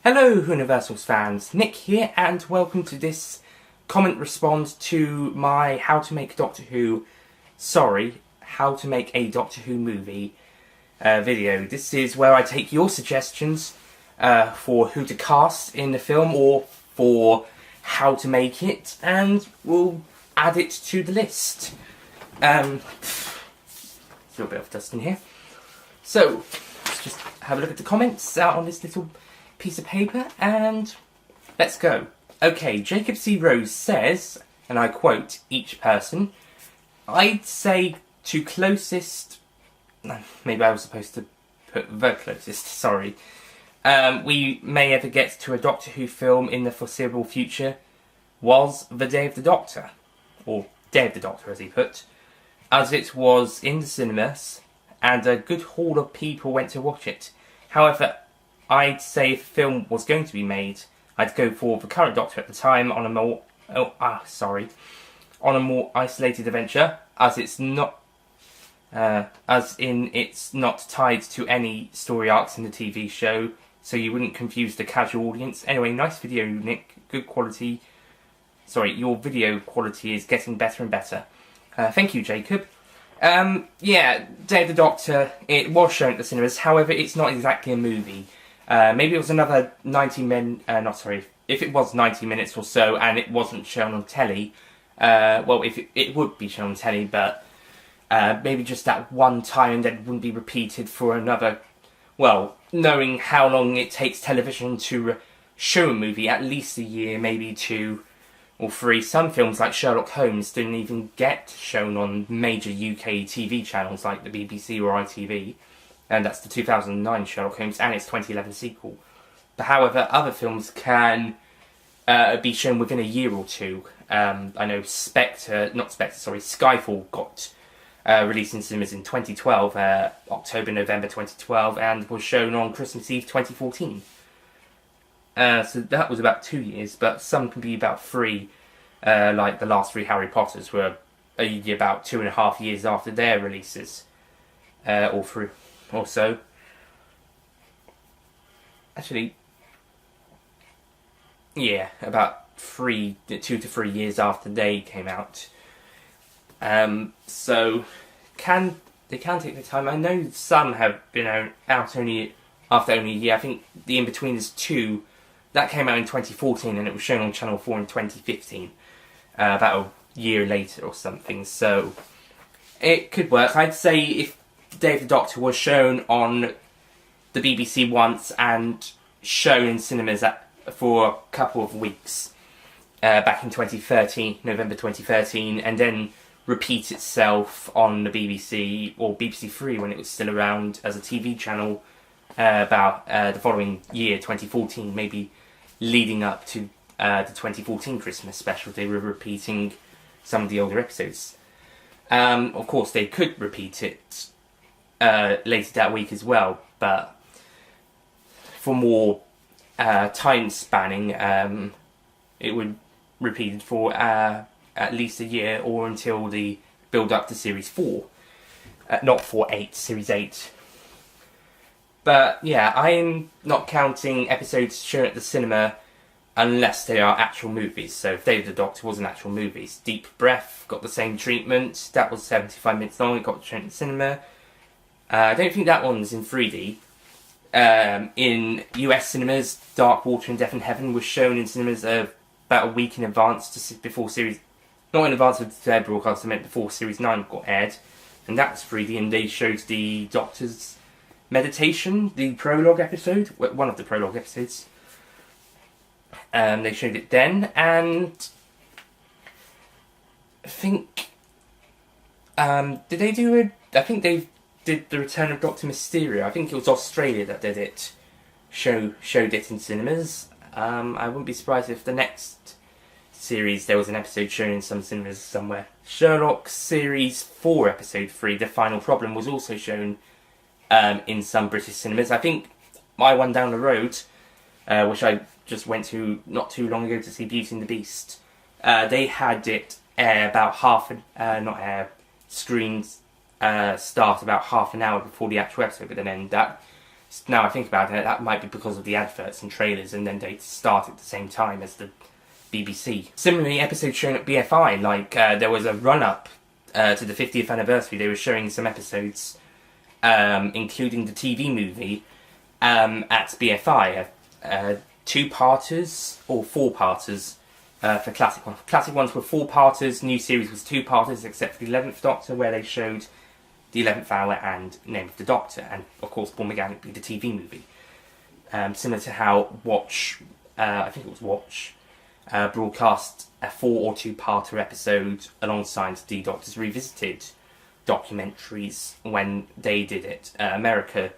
Hello Whoniversals fans, Nick here and welcome to this comment response to my how to make a Doctor Who movie video. This is where I take your suggestions for who to cast in the film or for how to make it and we'll add it to the list. There's a little bit of dust in here. So, let's just have a look at the comments out on this little piece of paper and let's go. Okay, Jacob C. Rose says, and I quote each person, I'd say to closest, maybe I was supposed to put the closest, sorry, we may ever get to a Doctor Who film in the foreseeable future was The Day of the Doctor, or Day of the Doctor as he put, as it was in the cinemas and a good haul of people went to watch it. However, I'd say if a film was going to be made, I'd go for the current Doctor at the time on a more isolated adventure, as it's not tied to any story arcs in the TV show, so you wouldn't confuse the casual audience. Anyway, nice video, Nick. Good quality. Sorry, your video quality is getting better and better. Thank you, Jacob. Yeah, Day of the Doctor, it was shown at the cinemas, however, it's not exactly a movie. Maybe it was another 90 minutes, if it was 90 minutes or so and it wasn't shown on telly, well, if it would be shown on telly, but maybe just that one time and then it wouldn't be repeated for another, well, knowing how long it takes television to show a movie, at least a year, maybe 2 or 3. Some films like Sherlock Holmes didn't even get shown on major UK TV channels like the BBC or ITV. And that's the 2009 Sherlock Holmes and its 2011 sequel. But however, other films can be shown within a year or two. I know Skyfall got released in cinemas in 2012, October, November 2012, and was shown on Christmas Eve 2014. So that was about 2 years, but some can be about 3, like the last 3 Harry Potters were about 2.5 years after their releases, or 3 or so. Actually, yeah, about 2 to 3 years after they came out. So they can take their time. I know some have been out only after only a year. I think the In-Between is 2. That came out in 2014 and it was shown on Channel 4 in 2015. About a year later or something. So it could work. I'd say if Day of the Doctor was shown on the BBC once and shown in cinemas for a couple of weeks back in 2013, November 2013, and then repeat itself on the BBC or BBC Three when it was still around as a TV channel about the following year, 2014, maybe leading up to the 2014 Christmas special. They were repeating some of the older episodes. Of course, they could repeat it later that week as well, but for more time spanning, it would repeat for at least a year or until the build up to Series 4, not for 8, Series 8. But yeah, I'm not counting episodes shown at the cinema unless they are actual movies. So if Day of the Doctor was an actual movie, Deep Breath got the same treatment. That was 75 minutes long, it got shown at the cinema. I don't think that one's in 3D. In US cinemas, Dark Water and Death in Heaven was shown in cinemas about a week in advance before series... Not in advance of their broadcast, I meant before Series 9 got aired. And that was 3D, and they showed the Doctor's meditation, the prologue episode, one of the prologue episodes. They showed it then, and I think... did they do it? I think they did The Return of Dr. Mysterio. I think it was Australia that did it. Showed it in cinemas. I wouldn't be surprised if the next series there was an episode shown in some cinemas somewhere. Sherlock Series 4 Episode 3, The Final Problem, was also shown in some British cinemas. I think my one down the road, which I just went to not too long ago to see Beauty and the Beast, they had it about screens start about half an hour before the actual episode, but then end that. Now I think about it, that might be because of the adverts and trailers, and then they start at the same time as the BBC. Similarly, episodes shown at BFI, like there was a run-up to the 50th anniversary. They were showing some episodes, including the TV movie, at BFI. Two-parters, or four-parters, for classic ones. Classic ones were four-parters, new series was two-parters, except for the 11th Doctor, where they showed the 11th Hour and Name of the Doctor, and of course Born Mechanically, the TV movie. Similar to how Watch, I think it was Watch, broadcast a 4 or 2-parter episode alongside the Doctor's Revisited documentaries when they did it. America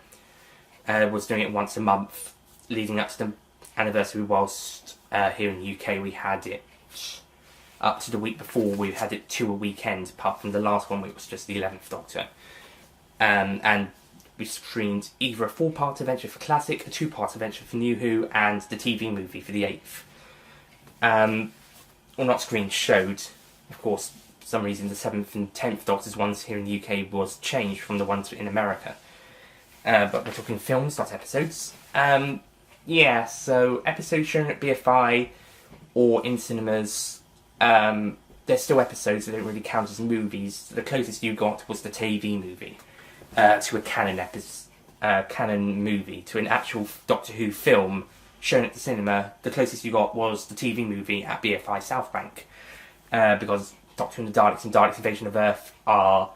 was doing it once a month leading up to the anniversary, whilst here in the UK we had it up to the week before. We had it 2 a weekend, apart from the last one, which was just the 11th Doctor. And we screened either a 4-part adventure for Classic, a 2-part adventure for New Who, and the TV movie for the 8th. Or not screened, showed. Of course, for some reason the 7th and 10th Doctors ones here in the UK was changed from the ones in America. But we're talking films, not episodes. Yeah, so episodes shown at BFI or in cinemas, they're still episodes, they don't really count as movies. The closest you got was the TV movie to a canon movie, to an actual Doctor Who film shown at the cinema. The closest you got was the TV movie at BFI South Bank, because Doctor and the Daleks and Daleks Invasion of Earth are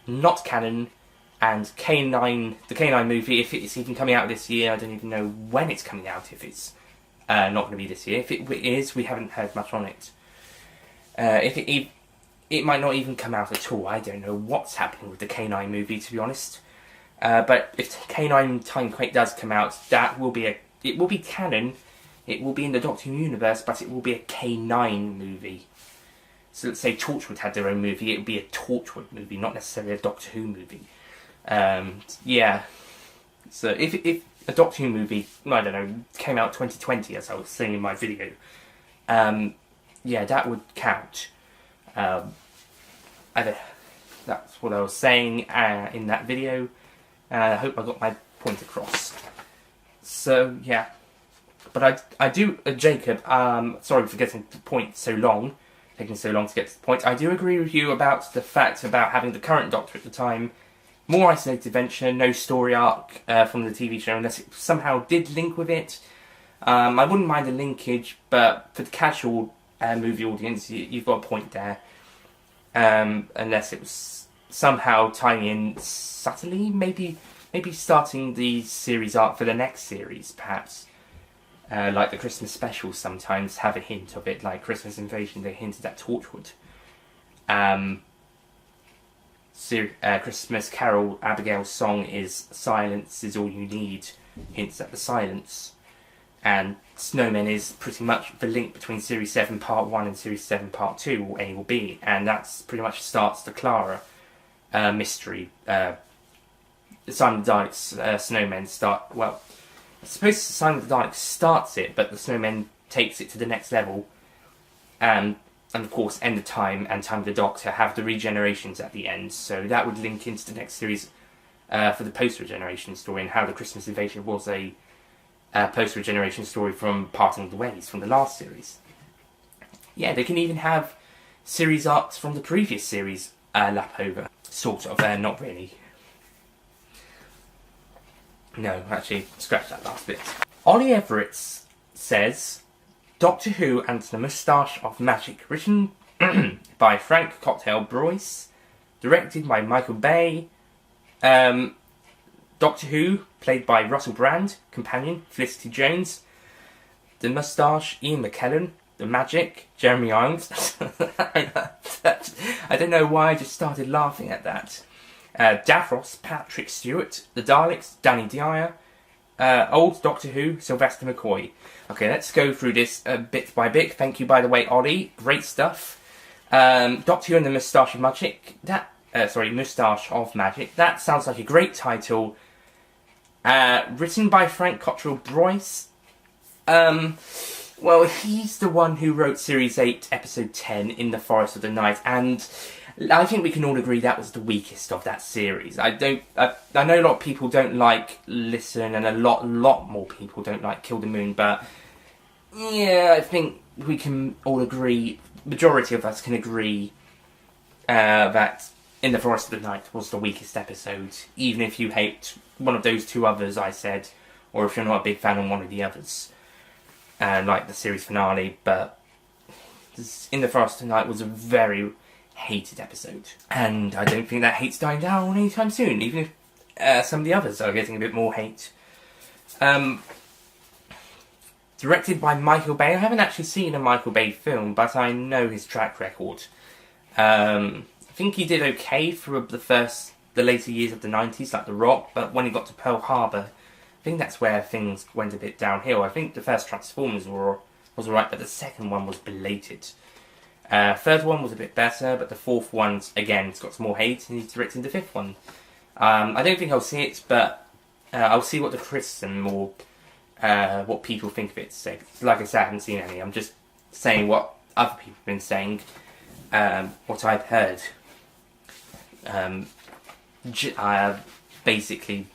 not canon, and K9, the K9 movie, if it's even coming out this year, I don't even know when it's coming out, if it's not going to be this year. If it is, we haven't heard much on it. If it might not even come out at all. I don't know what's happening with the K9 movie, to be honest. But if K9 Timequake does come out, that will be it will be canon. It will be in the Doctor Who universe, but it will be a K9 movie. So let's say Torchwood had their own movie, it would be a Torchwood movie, not necessarily a Doctor Who movie. Yeah. So if a Doctor Who movie, I don't know, came out 2020, as I was saying in my video, yeah, that would count. That's what I was saying in that video. I hope I got my point across. So, yeah. But I do, Jacob, sorry for getting to the point so long, taking so long to get to the point. I do agree with you about the fact about having the current Doctor at the time, more isolated adventure, no story arc from the TV show, unless it somehow did link with it. I wouldn't mind a linkage, but for the casual movie audience, you've got a point there. Unless it was somehow tying in subtly, maybe starting the series arc for the next series, perhaps. Like the Christmas specials sometimes have a hint of it, like Christmas Invasion, they hinted at Torchwood. Christmas Carol, Abigail's song is Silence is All You Need, hints at the silence. And Snowmen is pretty much the link between Series 7 Part 1 and Series 7 Part 2, or A or B, and that's pretty much starts the Clara mystery. Simon the Daleks' Snowmen start, well, I suppose Simon the Daleks starts it, but the Snowmen takes it to the next level. And of course, End of Time and Time of the Doctor have the regenerations at the end, so that would link into the next series for the post-regeneration story, and how the Christmas Invasion was a post-regeneration story from Parting of the Ways, from the last series. Yeah, they can even have series arcs from the previous series lap over. Sort of, not really. No, actually, scratch that last bit. Ollie Everett says, Doctor Who and the Moustache of Magic, written by Frank Cocktail Broyce, directed by Michael Bay. Doctor Who, played by Russell Brand, companion, Felicity Jones. The Moustache, Ian McKellen. The Magic, Jeremy Irons. I don't know why I just started laughing at that. Davros, Patrick Stewart. The Daleks, Danny Dyer. Old Doctor Who, Sylvester McCoy. Okay, let's go through this bit by bit. Thank you, by the way, Ollie. Great stuff. Doctor Who and the Moustache of Magic. Moustache of Magic. That sounds like a great title. Written by Frank Cottrell Broyce. Well, he's the one who wrote Series 8, Episode 10, In the Forest of the Night, and I think we can all agree that was the weakest of that series. I know a lot of people don't like Listen, and a lot more people don't like Kill the Moon, but yeah, I think we can all agree, majority of us can agree, that In the Forest of the Night was the weakest episode, even if you hate one of those two others I said, or if you're not a big fan of one of the others, like the series finale. But In the Forest of the Night was a very hated episode, and I don't think that hate's dying down anytime soon, even if some of the others are getting a bit more hate. Directed by Michael Bay. I haven't actually seen a Michael Bay film, but I know his track record. I think he did okay for the later years of the 90s, like The Rock, but when he got to Pearl Harbor, I think that's where things went a bit downhill. I think the first Transformers was alright, but the second one was belated. Third one was a bit better, but the fourth one, again, it's got some more hate, and he's directing the fifth one. I don't think I'll see it, but I'll see what the critics or what people think of it. So, like I said, I haven't seen any. I'm just saying what other people have been saying, what I've heard. Basically,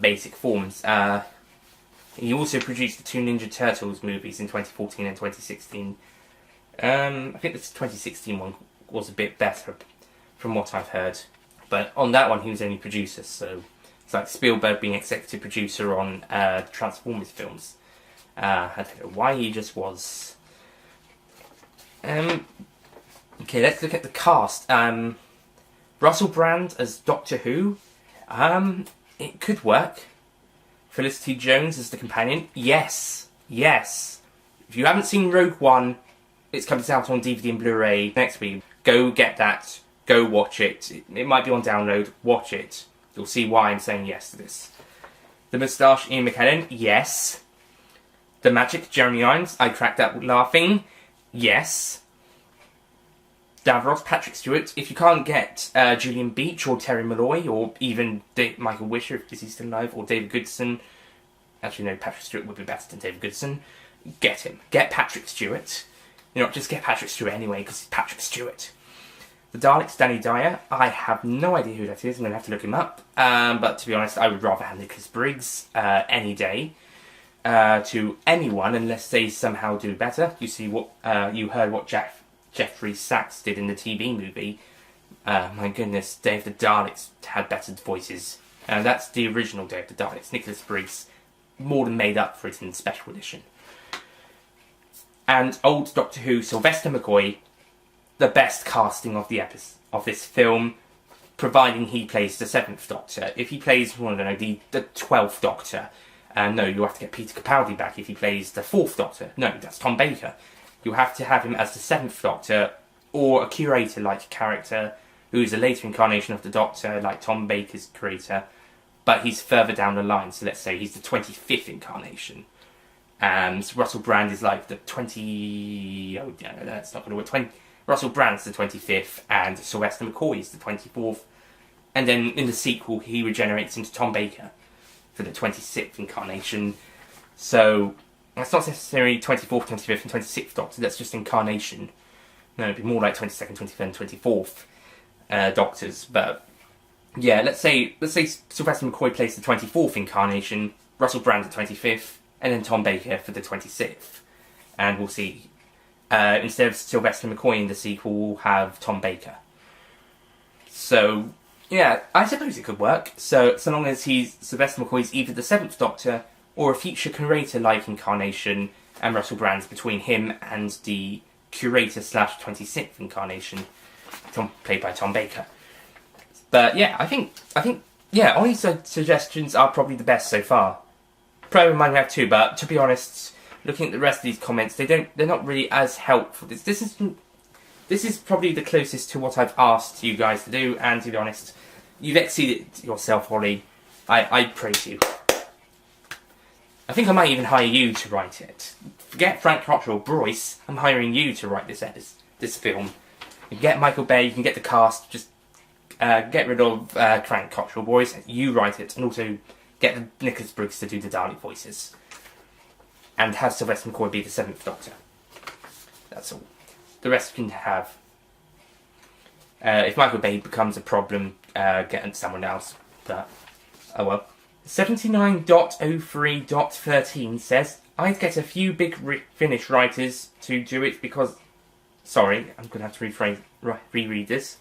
basic forms. He also produced the two Ninja Turtles movies in 2014 and 2016. I think the 2016 one was a bit better, from what I've heard. But on that one, he was only producer, so it's like Spielberg being executive producer on Transformers films. I don't know why he just was. Okay, let's look at the cast. Russell Brand as Doctor Who. It could work. Felicity Jones as the companion. Yes. If you haven't seen Rogue One, it's coming out on DVD and Blu-ray next week. Go get that. Go watch it. It might be on download. Watch it. You'll see why I'm saying yes to this. The moustache, Ian McKellen. Yes. The magic, Jeremy Irons. I cracked up laughing. Yes. Davros, Patrick Stewart. If you can't get Julian Beach or Terry Malloy or even Michael Wisher, if he's still alive, or David Goodson. Actually, no, Patrick Stewart would be better than David Goodson. Get him. Get Patrick Stewart. You know, just get Patrick Stewart anyway, because he's Patrick Stewart. The Daleks, Danny Dyer. I have no idea who that is. I'm going to have to look him up. But to be honest, I would rather have Nicholas Briggs any day to anyone, unless they somehow do better. You see what you heard what Jeffrey Sachs did in the TV movie. My goodness, Day of the Daleks had better voices. That's the original Day of the Daleks. Nicholas Briggs more than made up for it in the special edition. And old Doctor Who, Sylvester McCoy, the best casting of this film, providing he plays the 7th Doctor. If he plays, well, I don't know, the 12th Doctor, no, you have to get Peter Capaldi back. If he plays the 4th Doctor, no, that's Tom Baker. You have to have him as the 7th Doctor, or a curator-like character, who is a later incarnation of the Doctor, like Tom Baker's curator, but he's further down the line, so let's say he's the 25th incarnation. So Russell Brand is like the 20... Oh, yeah, that's not going to work. Russell Brand's the 25th, and Sylvester McCoy is the 24th. And then in the sequel, he regenerates into Tom Baker for the 26th incarnation. So that's not necessarily 24th, 25th, and 26th Doctor. That's just incarnation. No, it'd be more like 22nd, 23rd, and 24th Doctors. But yeah, let's say Sylvester McCoy plays the 24th incarnation, Russell Brand the 25th, and then Tom Baker for the 26th. And we'll see. Instead of Sylvester McCoy in the sequel, we'll have Tom Baker. So, yeah, I suppose it could work. So long as Sylvester McCoy's either the 7th Doctor or a future curator-like incarnation, and Russell Brand's between him and the curator/26th incarnation, played by Tom Baker. But yeah, I think Ollie's suggestions are probably the best so far. Pro might have too, but to be honest, looking at the rest of these comments, they're not really as helpful. This is probably the closest to what I've asked you guys to do, and to be honest, you've exceeded yourself, Ollie. I praise you. I think I might even hire you to write it. Forget Frank Cottrell, Royce. I'm hiring you to write this film. You can get Michael Bay, you can get the cast, just get rid of Frank Cottrell, boys. You write it, and also get Nicholas Briggs to do the Dalek voices. And have Sylvester McCoy be the 7th Doctor. That's all. The rest you can have If Michael Bay becomes a problem, get someone else. But, oh well. 79.03.13 says, I'd get a few Big Finish writers to do it because... Sorry, I'm going to have to reread this.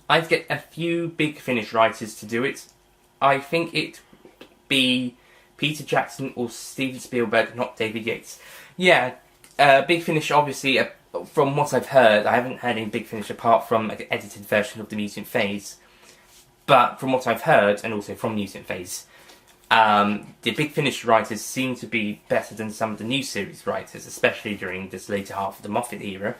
I'd get a few Big Finish writers to do it. I think it'd be Peter Jackson or Steven Spielberg, not David Yates. Yeah, Big Finish, obviously, from what I've heard, I haven't heard any Big Finish apart from an edited version of the Mutant Phase. But from what I've heard, and also from Mutant Phase, the Big Finish writers seem to be better than some of the new series writers, especially during this later half of the Moffat era.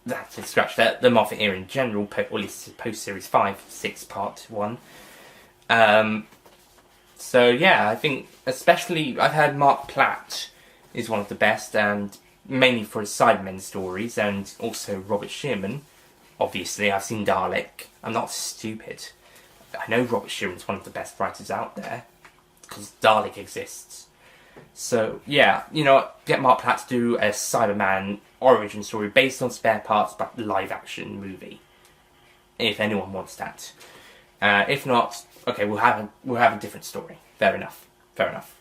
That's to scratch that. The Moffat era in general, or at least post-Series 5, 6, Part 1. So yeah, I think especially, I've heard Mark Platt is one of the best, and mainly for his Cybermen stories, and also Robert Shearman. Obviously, I've seen Dalek. I'm not stupid. I know Robert Shearman's one of the best writers out there, because Dalek exists. So, yeah, you know, get Mark Platt to do a Cyberman origin story based on Spare Parts, but live-action movie. If anyone wants that. If not, okay, we'll have a different story. Fair enough.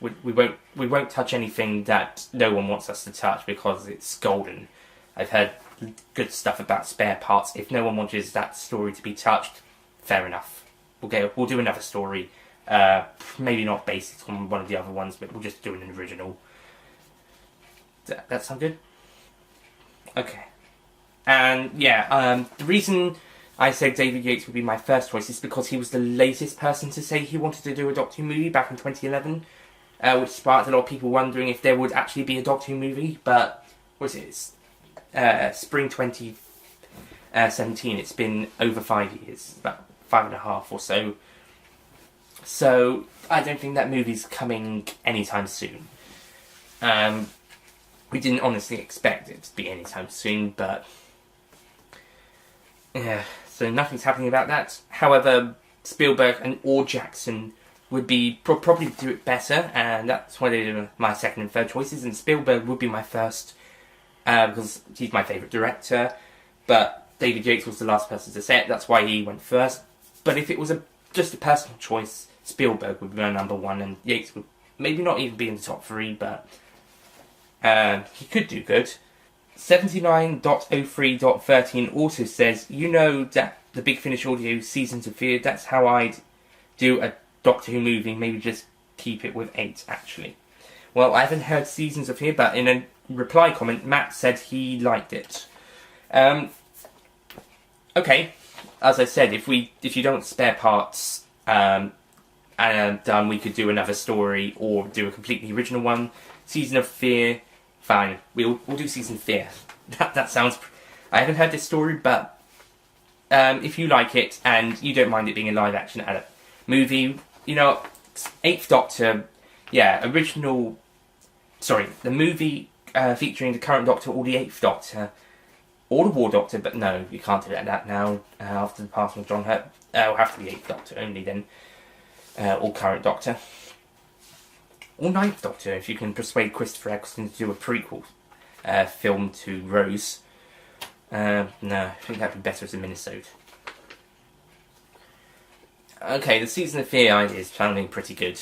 We won't touch anything that no one wants us to touch because it's golden. I've heard good stuff about Spare Parts. If no one wants that story to be touched, fair enough. We'll do another story. Maybe not based on one of the other ones, but we'll just do an original. That sound good? Okay. And yeah, the reason I said David Yates would be my first choice is because he was the latest person to say he wanted to do a Doctor Who movie back in 2011, which sparked a lot of people wondering if there would actually be a Doctor Who movie. But what is it? Spring 2017. It's been over 5 years, about 5.5 or so. So I don't think that movie's coming anytime soon. We didn't honestly expect it to be anytime soon, but yeah, so nothing's happening about that. However, Spielberg or Jackson would be probably do it better, and that's why they do my second and third choices. And Spielberg would be my first because he's my favourite director. But David Yates was the last person to say it. That's why he went first. But if it was just a personal choice, Spielberg would be my number one, and Yates would maybe not even be in the top 3, but he could do good. 79.03.13 also says, you know that the Big Finish audio Seasons of Fear, that's how I'd do a Doctor Who movie, maybe just keep it with 8 actually. Well, I haven't heard Seasons of Fear, but in a reply comment, Matt said he liked it. Okay, as I said, if you don't spare parts, and we could do another story or do a completely original one. Season of Fear, fine. We'll do Season of Fear. That sounds... I haven't heard this story, but if you like it and you don't mind it being a live-action movie, you know, 8th Doctor, yeah, original... Sorry, the movie featuring the current Doctor or the 8th Doctor, or the War Doctor, but no, you can't do that now after the passing of John Hurt. It'll have to be 8th Doctor only then. Or current Doctor. Or 9th Doctor, if you can persuade Christopher Eccleston to do a prequel film to Rose. No, I think that'd be better as a minisode. Okay, the Season of Fear idea is sounding pretty good.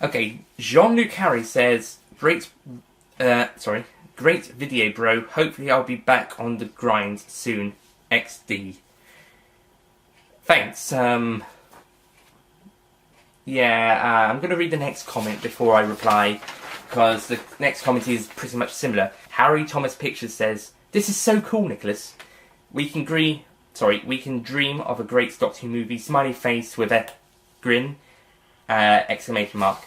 Okay, Jean-Luc Harry says, great video, bro. Hopefully I'll be back on the grind soon. XD. Thanks, yeah, I'm going to read the next comment before I reply, because the next comment is pretty much similar. Harry Thomas Pictures says, this is so cool, Nicholas. We can dream of a great Doctor Who movie. Smiley face with a grin. Exclamation mark.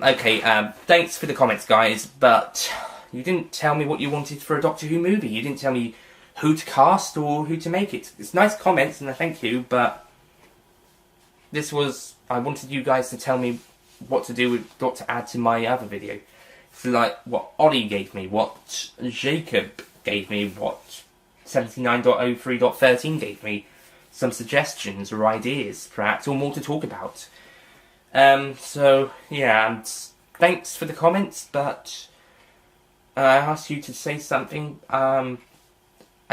Okay, thanks for the comments, guys, but you didn't tell me what you wanted for a Doctor Who movie. You didn't tell me who to cast or who to make it. It's nice comments, and I thank you, but I wanted you guys to tell me what to do with what to add to my other video. So like what Ollie gave me, what Jacob gave me, what 79.03.13 gave me, some suggestions or ideas, perhaps, or more to talk about. So yeah, and thanks for the comments, but I asked you to say something.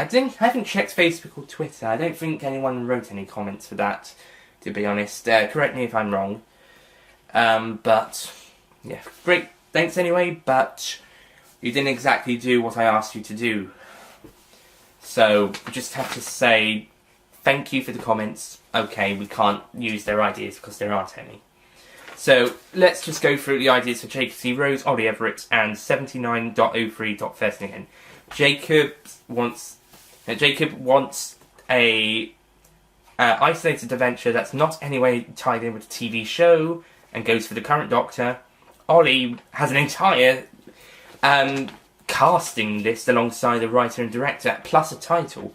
I haven't checked Facebook or Twitter. I don't think anyone wrote any comments for that, to be honest. Correct me if I'm wrong. But, yeah, great. Thanks anyway, but you didn't exactly do what I asked you to do. So, we just have to say thank you for the comments. Okay, we can't use their ideas because there aren't any. So, let's just go through the ideas for Jacob C. Rose, Ollie Everett, and 79.03.13 again. Jacob wants a isolated adventure that's not anyway tied in with the TV show and goes for the current Doctor. Ollie has an entire casting list alongside the writer and director, plus a title.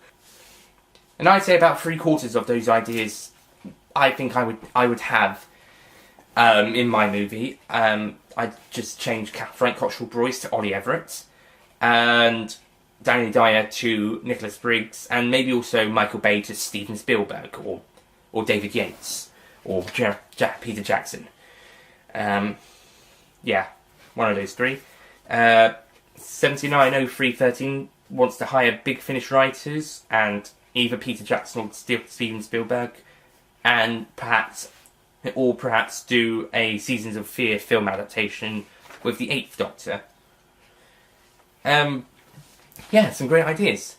And I'd say about 3/4 of those ideas I think I would have in my movie. I'd just change Frank Cottrell-Boyce to Ollie Everett, and Danny Dyer to Nicholas Briggs, and maybe also Michael Bay to Steven Spielberg, or David Yates, or Peter Jackson. Yeah, one of those three. 790313 wants to hire Big Finish writers, and either Peter Jackson or Steven Spielberg, and perhaps do a Seasons of Fear film adaptation with the 8th Doctor. Yeah, some great ideas.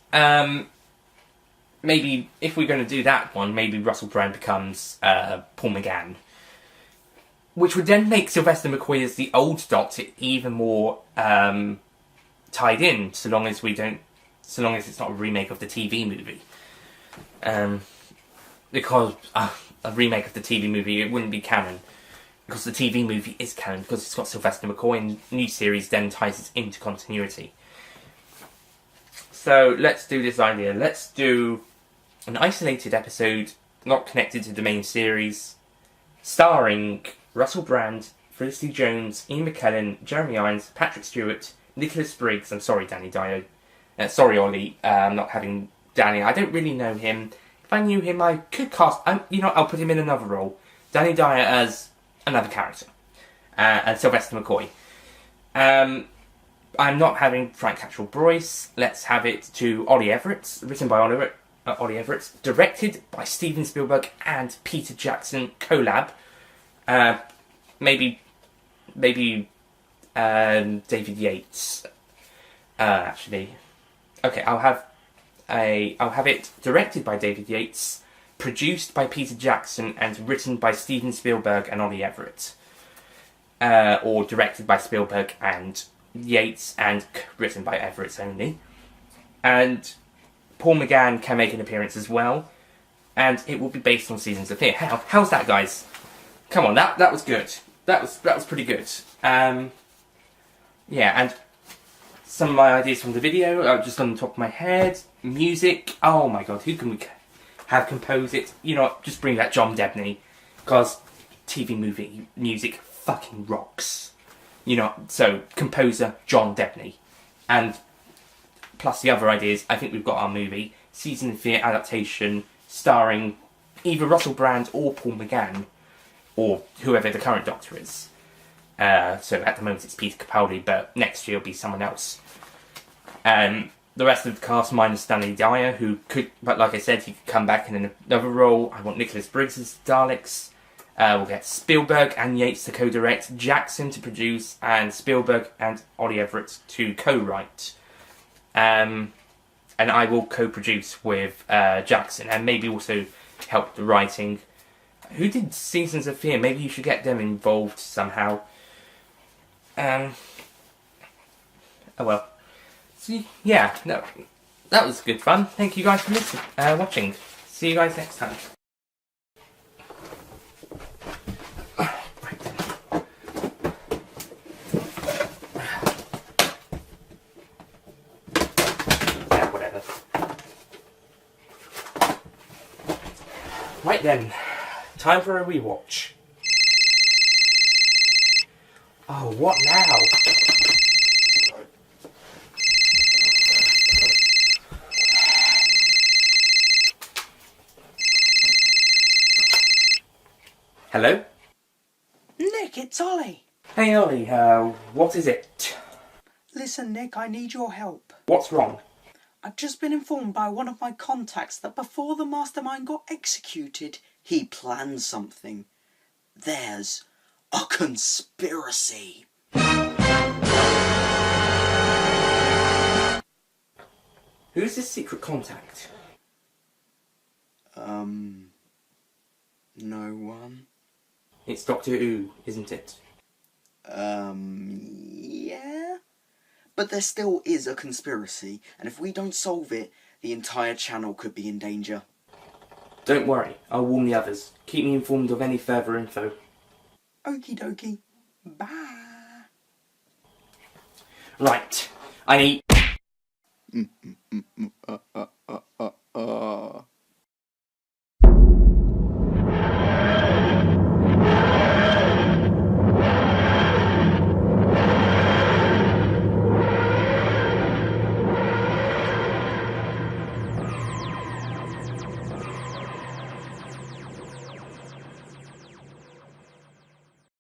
Maybe, if we're going to do that one, maybe Russell Brand becomes Paul McGann. Which would then make Sylvester McCoy as the old Doctor even more tied in, so long as it's not a remake of the TV movie. Because a remake of the TV movie, it wouldn't be canon. Because the TV movie is canon, because it's got Sylvester McCoy, and the new series then ties it into continuity. So let's do this idea. Let's do an isolated episode, not connected to the main series, starring Russell Brand, Felicity Jones, Ian McKellen, Jeremy Irons, Patrick Stewart, Nicholas Briggs. I'm sorry, Danny Dyer. Sorry, Ollie. I'm not having Danny. I don't really know him. If I knew him, I could cast. I'll put him in another role. Danny Dyer as another character, and Sylvester McCoy. I'm not having Frank Cottrell-Boyce. Let's have it to Ollie Everett, written by Ollie Everett, directed by Steven Spielberg and Peter Jackson, collab. Maybe David Yates. Actually, okay. I'll have it directed by David Yates, produced by Peter Jackson, and written by Steven Spielberg and Ollie Everett. Or directed by Spielberg and Yates and written by Everett only. And Paul McGann can make an appearance as well. And it will be based on Seasons of Fear. How's that, guys? Come on, that was good. That was pretty good. Yeah, and some of my ideas from the video are just on the top of my head. Music. Oh my god, who can we have compose it? Just bring back John Debney, because TV movie music fucking rocks. So composer John Debney, and plus the other ideas. I think we've got our movie Season of Fear adaptation starring either Russell Brand or Paul McGann, or whoever the current Doctor is. So at the moment it's Peter Capaldi, but next year it'll be someone else. The rest of the cast minus Danny Dyer, who could, but like I said, he could come back in another role. I want Nicholas Briggs as Daleks. We'll get Spielberg and Yates to co-direct, Jackson to produce, and Spielberg and Ollie Everett to co-write. And I will co-produce with Jackson, and maybe also help the writing. Who did Seasons of Fear? Maybe you should get them involved somehow. Oh well. So, yeah, no, that was good fun. Thank you guys for watching. See you guys next time. Right then, time for a rewatch. Oh, what now? Hello? Nick, it's Ollie. Hey Ollie, what is it? Listen, Nick, I need your help. What's wrong? I've just been informed by one of my contacts that before the mastermind got executed, he planned something. There's a conspiracy. Who's this secret contact? No one. It's Doctor Who, isn't it? Yeah? But there still is a conspiracy, and if we don't solve it, the entire channel could be in danger. Don't worry, I'll warn the others. Keep me informed of any further info. Okie dokie. Bye. Right, I need...